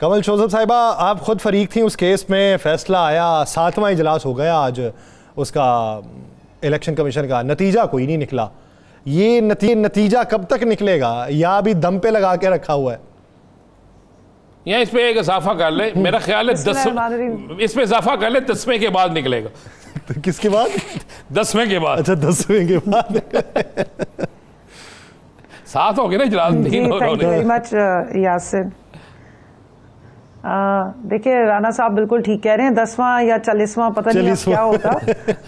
कमल शोजब साहिबा, आप खुद फरीक थी उस केस में, फैसला आया, 7वां इजलास हो गया आज उसका, इलेक्शन कमीशन का, नतीजा कोई नहीं निकला। ये नतीजा कब तक निकलेगा या अभी दम पे लगा के रखा हुआ है? या इस पे एक इजाफा कर ले, मेरा ख्याल है इस पे इजाफा कर ले, 10वें के बाद निकलेगा। तो किसके बाद? 10वें के बाद। अच्छा, 10वें के बाद। 7 हो गए ना इजलास। Thank you very much Yasin. देखिए राना साहब बिल्कुल ठीक कह रहे हैं, 10वां या 40वां पता नहीं क्या होगा,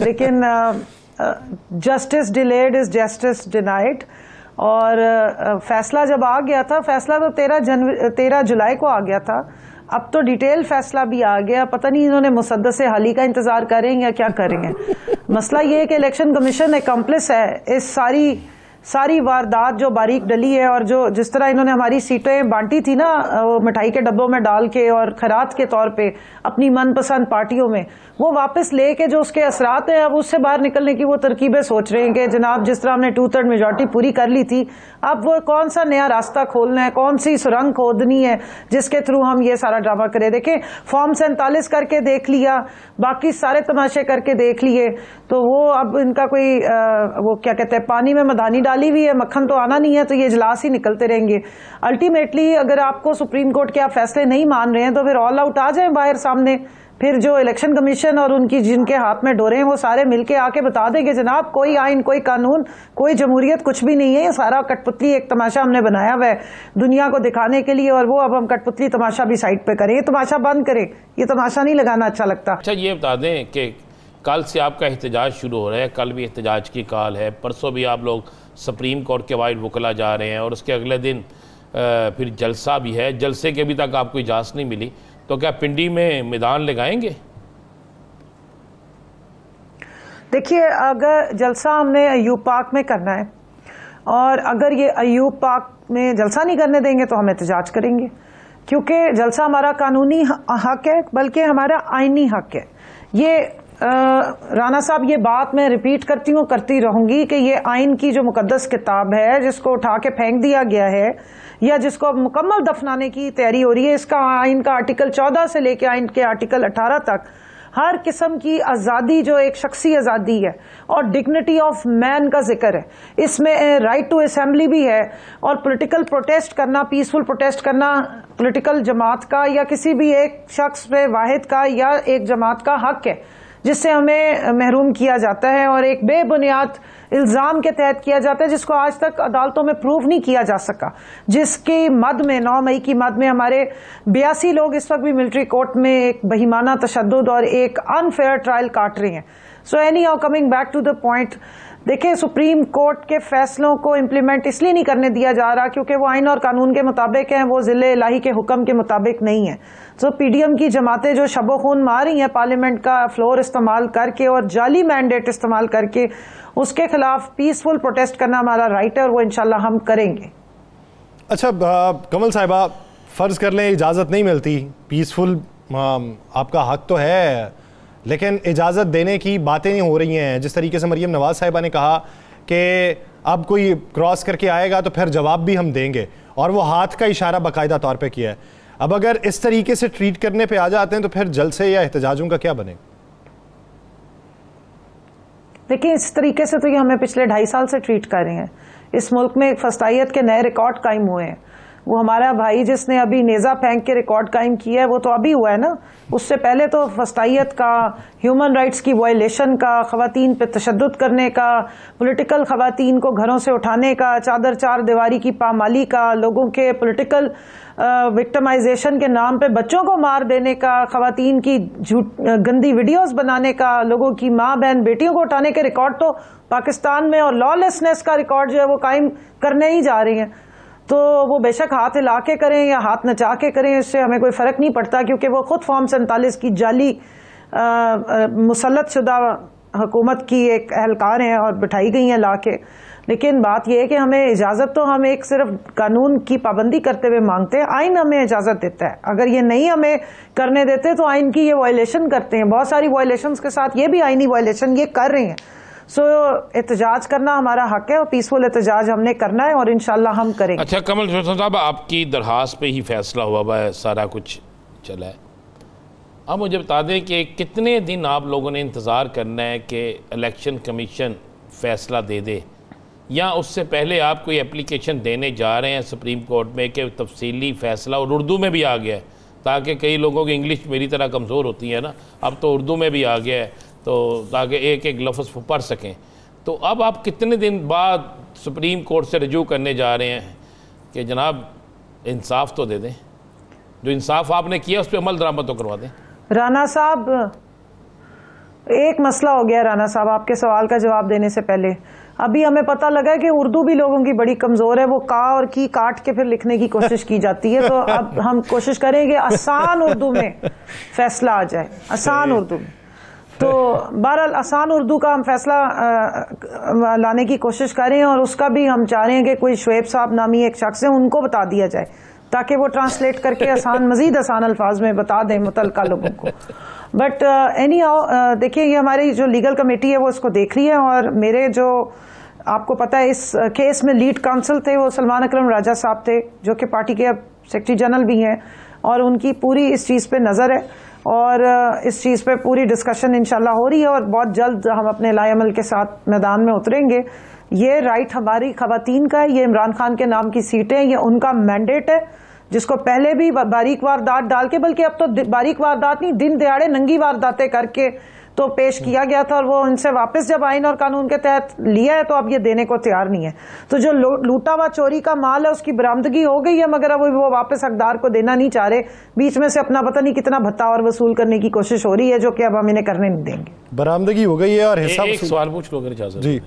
लेकिन justice delayed is justice denied. और फैसला जब आ गया था, फैसला तो 13 जुलाई को आ गया था, अब तो डिटेल फैसला भी आ गया। पता नहीं इन्होंने मुसद्दस हाली का इंतजार करेंगे या क्या करेंगे। मसला ये है कि इलेक्शन कमीशन एक्म्प्लिस है इस सारी वारदात जो बारीक डली है, और जो जिस तरह इन्होंने हमारी सीटें बांटी थी ना, वो मिठाई के डब्बों में डाल के और खैरात के तौर पे अपनी मनपसंद पार्टियों में, वो वापस लेके जो उसके असरात हैं, अब उससे बाहर निकलने की वो तरकीबें सोच रहे हैं कि जनाब जिस तरह हमने 2/3 मेजॉरिटी पूरी कर ली थी, अब वो कौन सा नया रास्ता खोलना है, कौन सी सुरंग खोदनी है जिसके थ्रू हम ये सारा ड्रामा करें। देखें, फॉर्म 47 करके देख लिया, बाकी सारे तमाशे करके देख लिए, तो वो अब इनका कोई वो क्या कहते हैं, पानी में मदानी डाली हुई है, मक्खन तो आना नहीं है, तो ये इजलास ही निकलते रहेंगे। अल्टीमेटली अगर आपको सुप्रीम कोर्ट के आप फैसले नहीं मान रहे हैं तो फिर ऑल आउट आ जाए बाहर सामने, फिर जो इलेक्शन कमीशन और उनकी जिनके हाथ में डोरे हैं वो सारे मिलके आके बता देंगे जनाब कोई आइन, कोई कानून, कोई जमहूरियत कुछ भी नहीं है, ये सारा कठपुतली एक तमाशा हमने बनाया हुआ है दुनिया को दिखाने के लिए, और वो अब हम कठपुतली तमाशा भी साइड पे करें, ये तमाशा बंद करें, ये तमाशा नहीं लगाना अच्छा लगता। अच्छा, ये बता दें कि कल से आपका एहतजाज शुरू हो रहा है, कल भी एहतजाज की कॉल है, परसों भी आप लोग सुप्रीम कोर्ट के वाइड वकला जा रहे हैं, और उसके अगले दिन फिर जलसा भी है। जलसे के अभी तक आपको इजाज़त नहीं मिली, तो क्या पिंडी में मैदान लगाएंगे? देखिए, अगर जलसा हमने अयूब पार्क में करना है, और अगर ये अयूब पार्क में जलसा नहीं करने देंगे तो हम एहतजाज करेंगे, क्योंकि जलसा हमारा कानूनी हक है, बल्कि हमारा आईनी हक है। ये राना साहब, ये बात मैं रिपीट करती हूँ, करती रहूंगी कि ये आइन की जो मुकद्दस किताब है, जिसको उठा के फेंक दिया गया है या जिसको मुकम्मल दफनाने की तैयारी हो रही है, इसका आइन का आर्टिकल 14 से लेके आइन के आर्टिकल 18 तक हर किस्म की आज़ादी, जो एक शख्सी आज़ादी है और डिग्निटी ऑफ मैन का जिक्र है, इसमें राइट टू असेंबली भी है, और पॉलिटिकल प्रोटेस्ट करना, पीसफुल प्रोटेस्ट करना पॉलिटिकल जमात का या किसी भी एक शख्स पे वाहिद का या एक जमात का हक है, जिससे हमें महरूम किया जाता है और एक बेबुनियाद इल्जाम के तहत किया जाता है, जिसको आज तक अदालतों में प्रूव नहीं किया जा सका, जिसकी मद में 9 मई की मद में हमारे 82 लोग इस वक्त भी मिलिट्री कोर्ट में एक बहिमाना तशद्दुद और एक अनफेयर ट्रायल काट रहे हैं। So anyhow, coming back to the point, देखिए, सुप्रीम कोर्ट के फैसलों को इम्प्लीमेंट इसलिए नहीं करने दिया जा रहा क्योंकि वो आइन और कानून के मुताबिक हैं, वो जिले इलाही के हुक्म के मुताबिक नहीं है। तो पीडीएम की जमातें जो शबो खून मार रही हैं पार्लियामेंट का फ्लोर इस्तेमाल करके और जाली मैंडेट इस्तेमाल करके, उसके खिलाफ पीसफुल प्रोटेस्ट करना हमारा राइट है, और वो इंशाल्लाह हम करेंगे। अच्छा कमल साहिबा, फर्ज कर लें इजाज़त नहीं मिलती, पीसफुल आपका हक तो है, लेकिन इजाज़त देने की बातें नहीं हो रही हैं। जिस तरीके से मरीम नवाज़ साहिबा ने कहा कि अब कोई क्रॉस करके आएगा तो फिर जवाब भी हम देंगे, और वो हाथ का इशारा बाकायदा तौर पे किया है। अब अगर इस तरीके से ट्रीट करने पे आ जाते हैं तो फिर जलसे या एहतजाजों का क्या बनेगा? देखिए, इस तरीके से तो ये हमें पिछले 2.5 साल से ट्रीट कर रहे हैं। इस मुल्क में एक फस्तायत के नए रिकॉर्ड कायम हुए हैं। वो हमारा भाई जिसने अभी नेजा फेंक के रिकॉर्ड कायम किया है, वो तो अभी हुआ है ना, उससे पहले तो फस्तायत का, ह्यूमन राइट्स की वायलेशन का, खवातीन पे तशद्दुद करने का, पॉलिटिकल खवातीन को घरों से उठाने का, चादर चार दीवारी की पामाली का, लोगों के पॉलिटिकल विक्टिमाइजेशन के नाम पे बच्चों को मार देने का, खवातीन की गंदी वीडियोस बनाने का, लोगों की माँ बहन बेटियों को उठाने के रिकॉर्ड तो पाकिस्तान में, और लॉलेसनेस का रिकॉर्ड जो है वो कायम करने ही जा रही हैं। तो वो बेशक हाथ हिला के करें या हाथ नचा के करें, इससे हमें कोई फर्क नहीं पड़ता, क्योंकि वो खुद फॉर्म 47 की जाली मुसल्लत शुदा हुकूमत की एक एहलकार हैं और बिठाई गई हैं ला के। लेकिन बात यह है कि हमें इजाज़त तो हम एक सिर्फ कानून की पाबंदी करते हुए मांगते हैं, आइन हमें इजाज़त देता है। अगर ये नहीं हमें करने देते तो आइन की ये वायलेशन करते हैं, बहुत सारी वायलेशंस के साथ ये भी आइनी वायलेशन ये कर रहे हैं। सो एहतजाज करना हमारा हक है और पीसफुल एहतजाज हमने करना है और इंशाल्लाह हम करेंगे। अच्छा कमल साहब, आपकी दरख्वास्त पे ही फैसला हुआ है, सारा कुछ चला है। अब मुझे बता दें कि कितने दिन आप लोगों ने इंतज़ार करना है कि इलेक्शन कमीशन फ़ैसला दे दे, या उससे पहले आप कोई एप्लीकेशन देने जा रहे हैं सुप्रीम कोर्ट में कि तफसीली फ़ैसला, और उर्दू में भी आ गया है, ताकि कई लोगों की इंग्लिश मेरी तरह कमज़ोर होती है ना, अब तो उर्दू में भी आ गया है, तो ताकि एक एक लफ्ज़ पढ़ सकें। तो अब आप कितने दिन बाद सुप्रीम कोर्ट से रजू करने जा रहे हैं कि जनाब इंसाफ तो दे दें, जो इंसाफ आपने किया उस पर अमल दरामद तो करवा दें। राना साहब, एक मसला हो गया राना साहब, आपके सवाल का जवाब देने से पहले अभी हमें पता लगा है कि उर्दू भी लोगों की बड़ी कमज़ोर है, वो का और की काट के फिर लिखने की कोशिश की जाती है। तो अब हम कोशिश करेंगे आसान उर्दू में फैसला आ जाए, आसान उर्दू में। तो बहरहाल आसान उर्दू का हम फैसला लाने की कोशिश करें, और उसका भी हम चाह रहे हैं कि कोई शुएब साहब नामी एक शख्स है, उनको बता दिया जाए ताकि वो ट्रांसलेट करके आसान, मजीद आसान अल्फाज में बता दें मुतल्लिका लोगों को। बट एनी हाउ, देखिए ये हमारी जो लीगल कमेटी है वो इसको देख रही है, और मेरे जो आपको पता है इस केस में लीड काउंसिल थे वो सलमान अकरम राजा साहब थे, जो कि पार्टी के अब सेक्रेटरी जनरल भी हैं, और उनकी पूरी इस चीज़ पे नज़र है, और इस चीज़ पे पूरी डिस्कशन इंशाल्लाह हो रही है, और बहुत जल्द हम अपने लाएअमल के साथ मैदान में उतरेंगे। ये राइट हमारी खवातीन का है, ये इमरान खान के नाम की सीटें, ये उनका मैंडेट है, जिसको पहले भी बारीक वारदात डाल के, बल्कि अब तो बारीक वारदात नहीं, दिन दिहाड़े नंगी वारदातें करके तो पेश किया गया था, और वो उनसे वापस जब आइन और कानून के तहत लिया है तो अब ये देने को तैयार नहीं है। तो जो लूटा हुआ चोरी का माल है उसकी बरामदगी हो गई है, मगर अब वो वापस हकदार को देना नहीं चाह रहे, बीच में से अपना पता नहीं कितना भत्ता और वसूल करने की कोशिश हो रही है, जो कि अब हम इन्हें करने नहीं देंगे। बरामदगी हो गई है। और एक सवाल पूछ लो अगर इजाजत जी,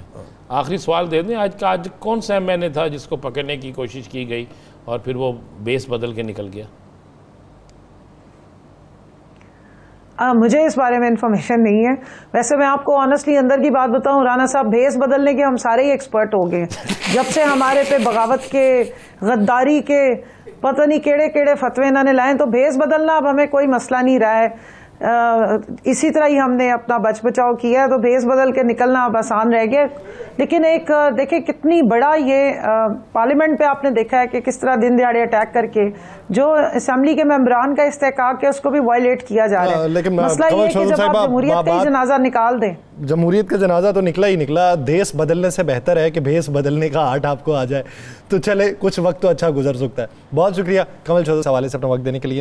आखिरी सवाल दे दें। आज कौन सा एमएनए था जिसको पकड़ने की कोशिश की गई और फिर वो बेस बदल के निकल गया? मुझे इस बारे में इंफॉर्मेशन नहीं है। वैसे मैं आपको ऑनेस्टली अंदर की बात बताऊं राना साहब, भेस बदलने के हम सारे ही एक्सपर्ट हो गए। जब से हमारे पे बगावत के, गद्दारी के, पता नहीं केड़े केड़े फतवे इन्होंने लाए, तो भेस बदलना अब हमें कोई मसला नहीं रहा है। इसी तरह ही हमने अपना बच बचाव किया है, तो भेस बदल के निकलना अब आसान रह गया। लेकिन एक देखिए कितनी बड़ा ये पार्लियामेंट पे आपने देखा है कि किस तरह दिन दिहाड़े अटैक करके जो असेंबली के मेंबरान का इस्तेहकाक है उसको भी वायलेट किया जा रहा है। लेकिन मसला ये है कि जब आप जमहूरियत का जनाजा निकाल दें, जमहूरियत का जनाजा तो निकला ही निकला, देश बदलने से बेहतर है कि भेस बदलने का आर्ट आपको आ जाए। तो चले, कुछ वक्त तो अच्छा गुजर सकता है। बहुत शुक्रिया कमल चौधरी, सवाल से अपना वक्त देने के लिए।